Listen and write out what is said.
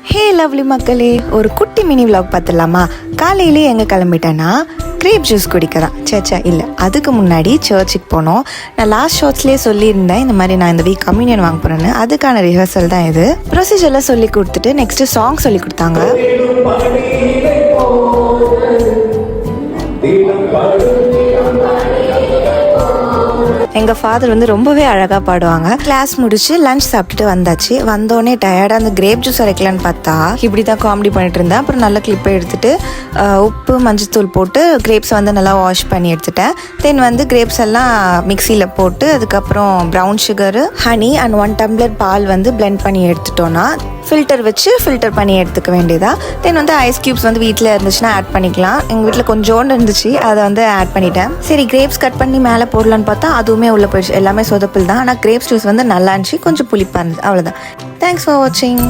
ஹே lovely மக்களே, ஒரு குட்டி மினி விலாக் பார்த்துடலாமா? காலையிலே எங்கே கிளம்பிட்டேன்னா கிரேப் ஜூஸ் குடிக்கிறேன். சேச்சா இல்லை, அதுக்கு முன்னாடி சர்ச்சுக்கு போனோம். நான் லாஸ்ட் ஷார்ட்ஸ்லேயே சொல்லியிருந்தேன் இந்த மாதிரி நான் இந்த வீக் கம்யூனியன் வாங்க போகிறேன்னு. அதுக்கான ரிஹர்சல் தான் இது. ப்ரொசீஜர்லாம் சொல்லி கொடுத்துட்டு நெக்ஸ்ட்டு சாங் சொல்லி கொடுத்தாங்க. எங்கள் ஃபாதர் வந்து ரொம்பவே அழகாக பாடுவாங்க. கிளாஸ் முடிச்சு லஞ்ச் சாப்பிட்டுட்டு வந்தாச்சு. வந்தோடனே டயர்டாக அந்த கிரேப் ஜூஸ் அரைக்கலான்னு பார்த்தா இப்படி தான் காமெடி பண்ணிட்டு இருந்தேன். அப்புறம் நல்ல கிளிப்பை எடுத்துட்டு உப்பு மஞ்சத்தூள் போட்டு கிரேப்ஸை வந்து நல்லா வாஷ் பண்ணி எடுத்துட்டேன். தென் வந்து கிரேப்ஸ் எல்லாம் மிக்சியில் போட்டு அதுக்கப்புறம் brown sugar, honey and 1 tumbler பால் வந்து பிளெண்ட் பண்ணி எடுத்துட்டோன்னா ஃபில்டர் வச்சு ஃபில்டர் பண்ணி எடுத்துக்க வேண்டியதா. தென் வந்து ஐஸ் க்யூப்ஸ் வந்து வீட்டில் இருந்துச்சுன்னா ஆட் பண்ணிக்கலாம். எங்கள் வீட்டில் கொஞ்சோண்டு இருந்துச்சு, அதை வந்து ஆட் பண்ணிட்டேன். சரி கிரேப்ஸ் கட் பண்ணி மேலே போடலான்னு பார்த்தா அதுவுமே உள்ளே போயிடுச்சு. எல்லாமே சொதப்பில் தான். ஆனால் கிரேப்ஸ் ஜூஸ் வந்து நல்லா இருந்துச்சு, கொஞ்சம் புளிப்பாக இருந்துச்சு. அவ்வளோதான். தேங்க்ஸ் ஃபார் வாட்சிங்.